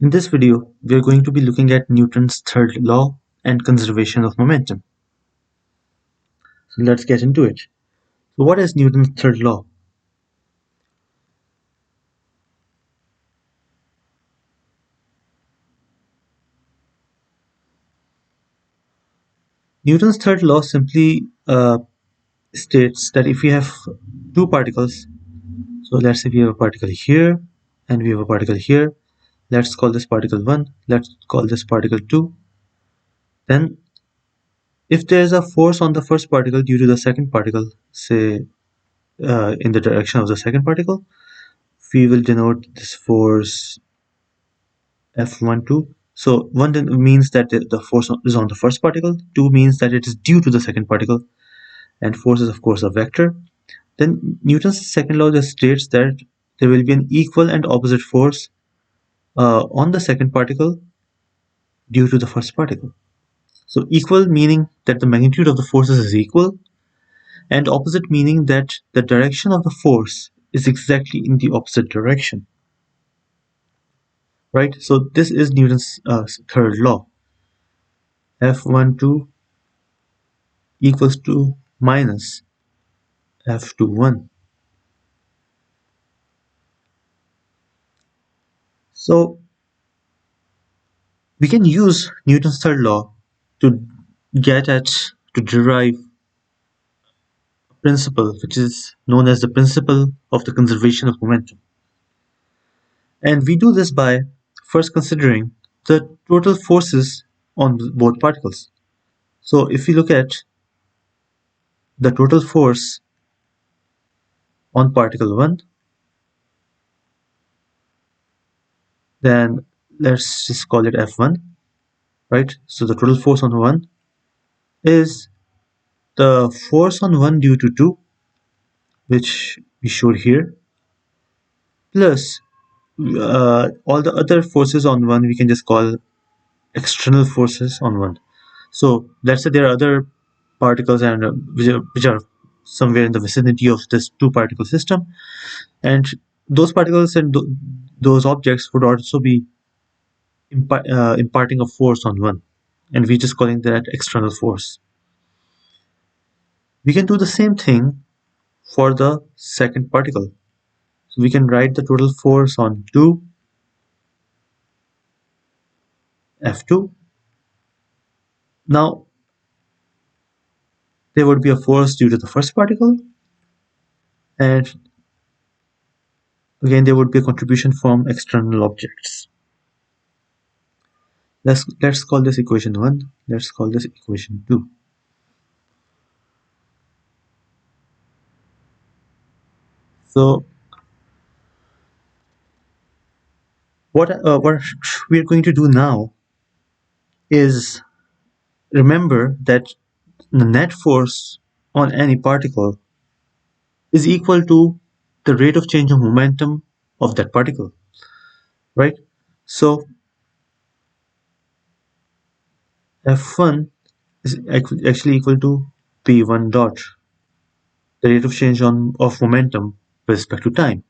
In this video, we are going to be looking at Newton's third law and conservation of momentum. So let's get into it. So what is Newton's third law? Newton's third law simply states that if we have two particles, so let's say we have a particle here and we have a particle here, let's call this particle 1, let's call this particle 2, then if there is a force on the first particle due to the second particle, say in the direction of the second particle, we will denote this force F12. So 1 means that the force is on the first particle, 2 means that it is due to the second particle, and force is of course a vector. Then Newton's second law just states that there will be an equal and opposite force on the second particle due to the first particle. So equal meaning that the magnitude of the forces is equal, and opposite meaning that the direction of the force is exactly in the opposite direction. Right? So this is Newton's third law. F12 equals to minus F21. So we can use Newton's third law to to derive a principle which is known as the principle of the conservation of momentum. And we do this by first considering the total forces on both particles. So if we look at the total force on particle 1, then let's just call it F1, right? So the total force on 1 is the force on 1 due to 2, which we showed here, plus all the other forces on 1 we can just call external forces on 1. So let's say there are other particles and which are somewhere in the vicinity of this two particle system, and those particles and those objects would also be imparting a force on 1, and we're just calling that external force. We can do the same thing for the second particle. So we can write the total force on 2, F2. Now there would be a force due to the first particle, and again there would be a contribution from external objects. Let's call this equation 1, let's call this equation 2. So what we're going to do now is remember that the net force on any particle is equal to the rate of change of momentum of that particle, right? So F1 is actually equal to P1 dot, the rate of change of momentum with respect to time.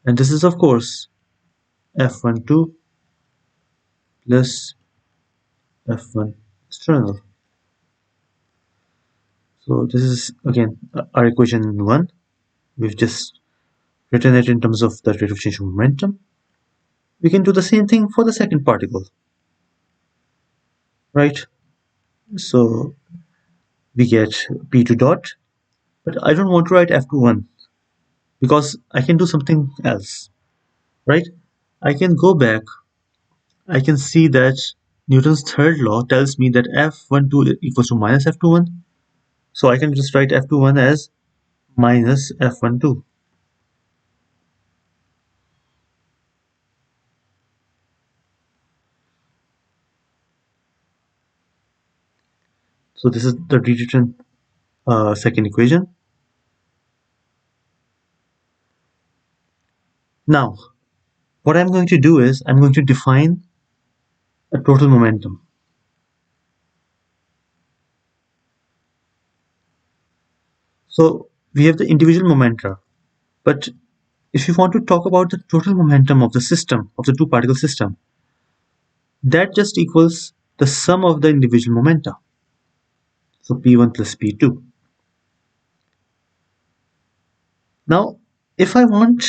And this is of course F12 plus F1 external. So this is again our equation 1. We've just written it in terms of the rate of change of momentum. We can do the same thing for the second particle, right? So we get P2 dot, but I don't want to write F21 because I can do something else, right? I can go back, I can see that Newton's third law tells me that F12 equals to minus F21. So I can just write F21 as minus F12. So this is the rewritten second equation. Now, what I'm going to do is I'm going to define a total momentum. So we have the individual momenta, but if you want to talk about the total momentum of the system, of the two-particle system, that just equals the sum of the individual momenta. So P1 plus P2. Now, if I want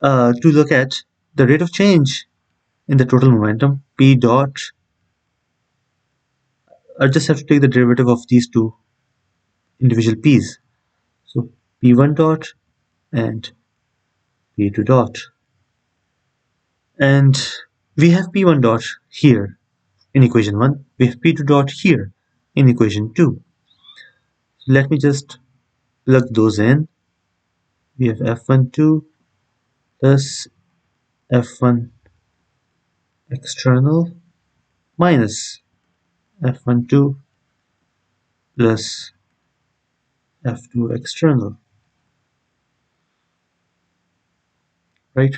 to look at the rate of change in the total momentum, P dot, I just have to take the derivative of these two individual P's. So P1 dot and P2 dot. And we have P1 dot here in equation 1. We have P2 dot here in equation 2. So let me just plug those in. We have F12 plus F1 external minus F12 plus F2 external, right?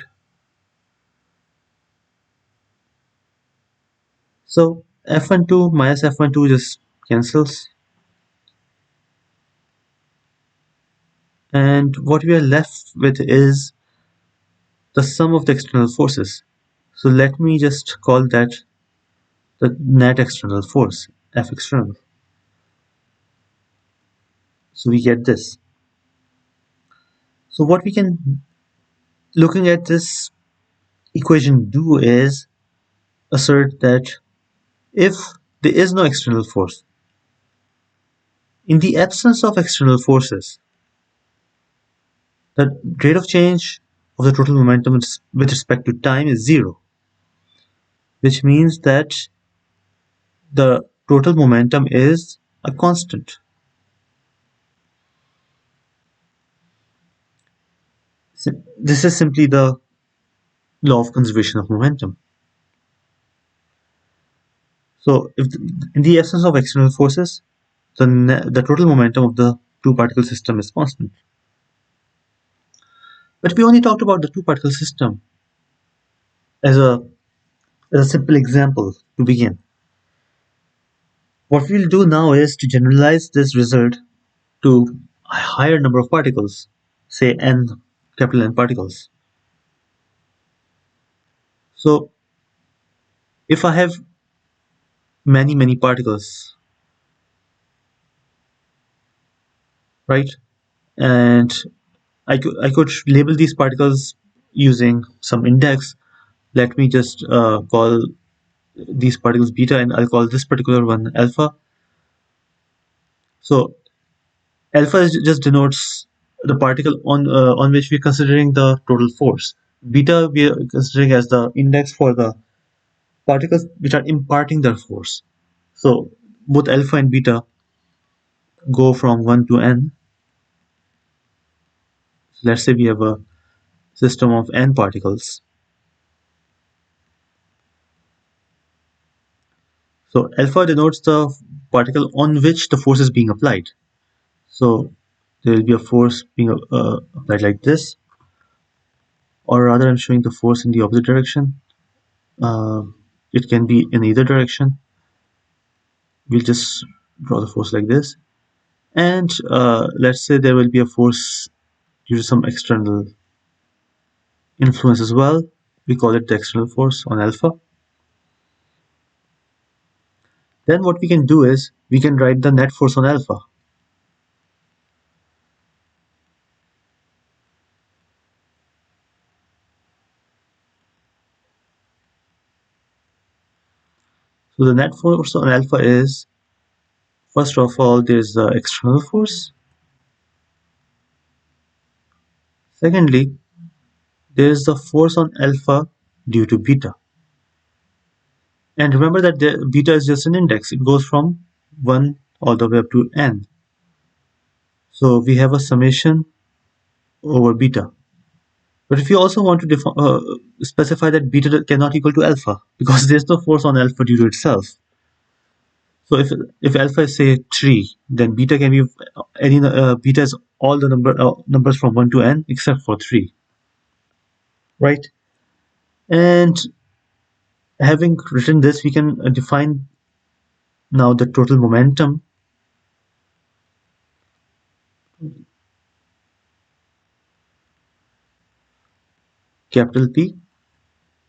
So F12 minus F12 just cancels. And what we are left with is the sum of the external forces. So let me just call that the net external force, F external. So we get this. So what we can, looking at this equation, do is assert that if there is no external force, in the absence of external forces, the rate of change of the total momentum with respect to time is zero, which means that the total momentum is a constant. This is simply the law of conservation of momentum. So if in the absence of external forces, the total momentum of the two-particle system is constant. But we only talked about the two-particle system as a simple example to begin. What we'll do now is to generalize this result to a higher number of particles, say n, capital N particles. So if I have many particles, right, and I could label these particles using some index. Let me just call these particles beta, and I'll call this particular one alpha. So alpha just denotes the particle on which we're considering the total force. Beta we are considering as the index for the particles which are imparting their force. So both alpha and beta go from 1 to n. So let's say we have a system of n particles. So alpha denotes the particle on which the force is being applied. So there will be a force being applied like this, or rather I'm showing the force in the opposite direction. It can be in either direction. We'll just draw the force like this, and let's say there will be a force due to some external influence as well. We call it the external force on alpha. Then what we can do is we can write the net force on alpha. So the net force on alpha is, first of all, there's the external force. Secondly, there's the force on alpha due to beta. And remember that the beta is just an index. It goes from 1 all the way up to n. So we have a summation over beta. But if you also want to specify that beta cannot equal to alpha, because there's no force on alpha due to itself. So if alpha is say 3, then beta can be any beta is all the numbers from 1 to n except for 3, right? And having written this, we can define now the total momentum. capital P,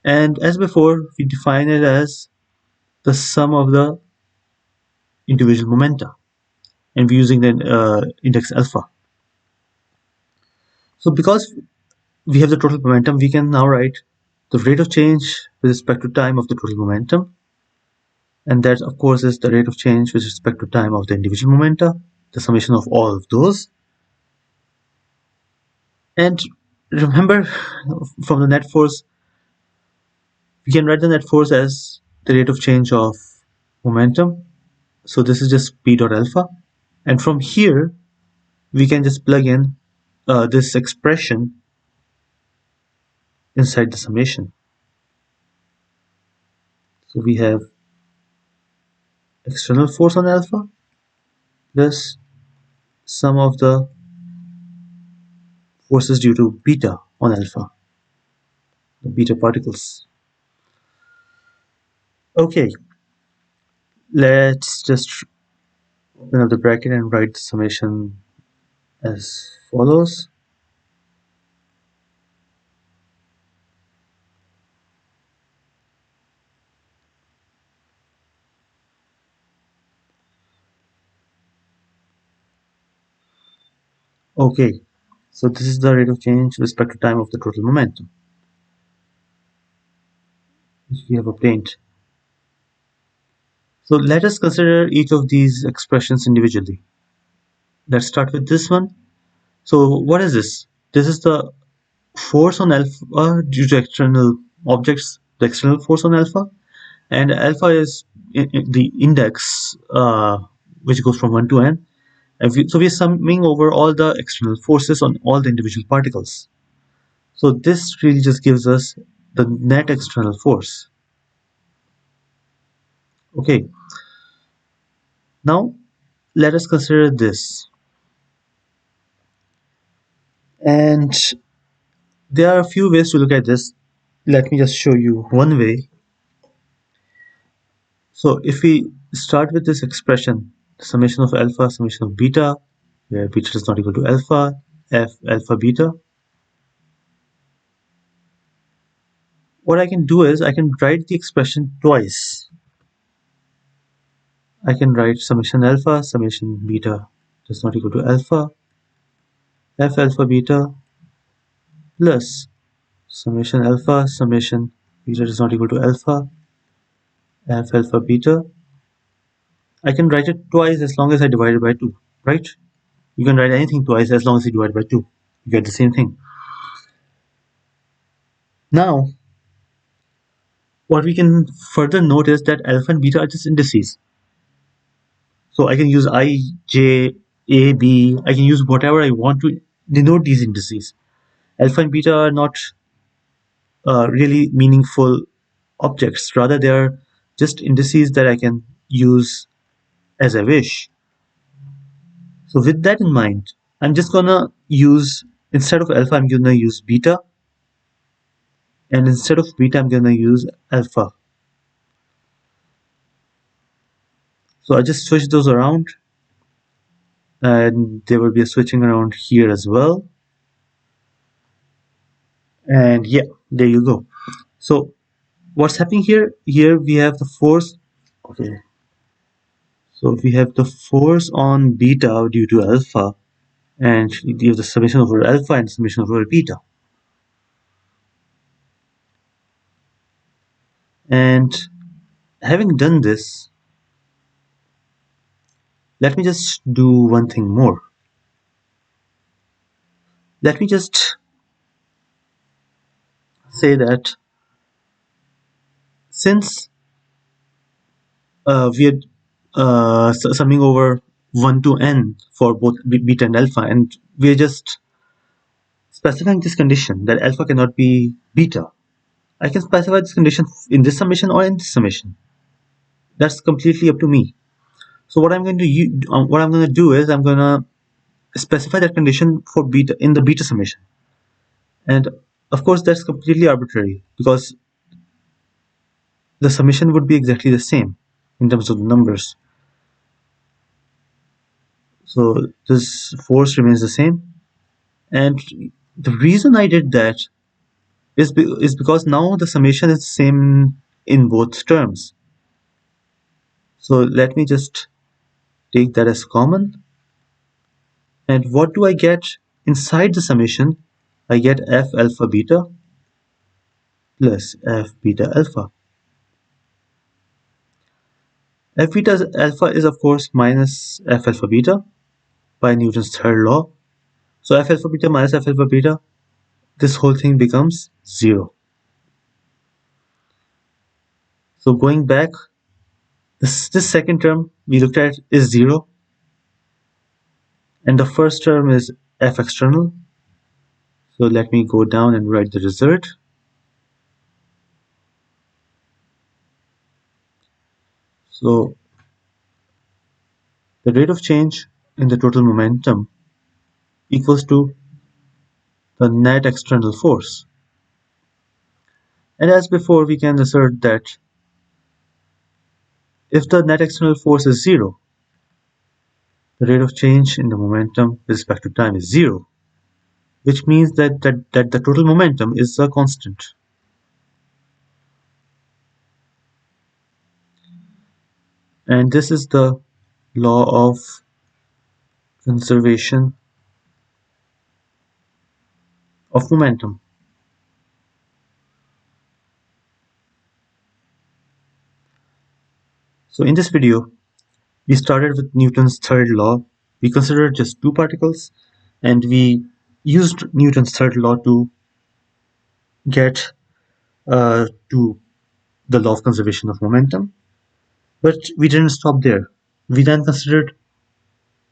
and as before we define it as the sum of the individual momenta, and we're using the index alpha. So because we have the total momentum, we can now write the rate of change with respect to time of the total momentum, and that of course is the rate of change with respect to time of the individual momenta, the summation of all of those. And remember, from the net force, we can write the net force as the rate of change of momentum. So this is just p dot alpha, and from here we can just plug in this expression inside the summation. So we have external force on alpha plus sum of the forces due to beta on alpha, the beta particles. Okay, let's just open up the bracket and write the summation as follows. Okay, so this is the rate of change with respect to time of the total momentum which we have obtained. So let us consider each of these expressions individually. Let's start with this one. So what is this? This is the force on alpha due to external objects, the external force on alpha, and alpha is the index which goes from 1 to n. So we're summing over all the external forces on all the individual particles. So this really just gives us the net external force. Okay, now let us consider this. And there are a few ways to look at this. Let me just show you one way. So if we start with this expression, summation of alpha, summation of beta, where beta is not equal to alpha, f alpha beta, what I can do is I can write the expression twice. I can write summation alpha, summation beta is not equal to alpha, f alpha beta plus summation alpha, summation beta is not equal to alpha, f alpha beta. I can write it twice as long as I divide it by 2, right? You can write anything twice as long as you divide by 2. You get the same thing. Now, what we can further note is that alpha and beta are just indices. So I can use I, J, A, B, I can use whatever I want to denote these indices. Alpha and beta are not really meaningful objects. Rather, they are just indices that I can use as I wish. So with that in mind, I'm just gonna use, instead of alpha, I'm gonna use beta, and instead of beta, I'm gonna use alpha. So I just switch those around, and there will be a switching around here as well. And yeah, there you go. So what's happening here? Here we have the force. Okay. So we have the force on beta due to alpha, and you have the summation over alpha and summation over beta. And having done this, let me just do one thing more. Let me just say that since we are summing over 1 to n for both beta and alpha, and we are just specifying this condition that alpha cannot be beta. I can specify this condition in this summation or in this summation. That's completely up to me. So what I'm going to do is I'm going to specify that condition for beta in the beta summation, and of course that's completely arbitrary because the summation would be exactly the same in terms of the numbers. So this force remains the same, and the reason I did that is because now the summation is the same in both terms. So let me just take that as common. And what do I get inside the summation? I get f alpha beta plus f beta alpha. F beta alpha is of course minus f alpha beta by Newton's third law. So f alpha beta minus f alpha beta, this whole thing becomes 0. So going back, this second term we looked at is 0, and the first term is f external. So let me go down and write the result. So the rate of change in the total momentum equals to the net external force. And as before, we can assert that if the net external force is 0, the rate of change in the momentum with respect to time is 0, which means that the total momentum is a constant. And this is the law of conservation of momentum. So in this video, we started with Newton's third law. We considered just two particles, and we used Newton's third law to get to the law of conservation of momentum. But we didn't stop there. We then considered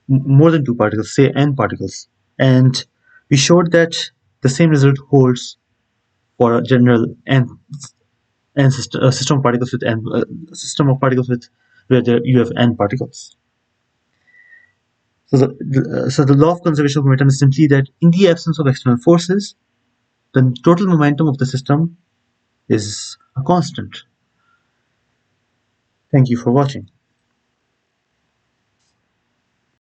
more than two particles, say n particles, and we showed that the same result holds for a general n system of particles with n system of particles with where you have n particles. So the law of conservation of momentum is simply that in the absence of external forces, the total momentum of the system is a constant. Thank you for watching.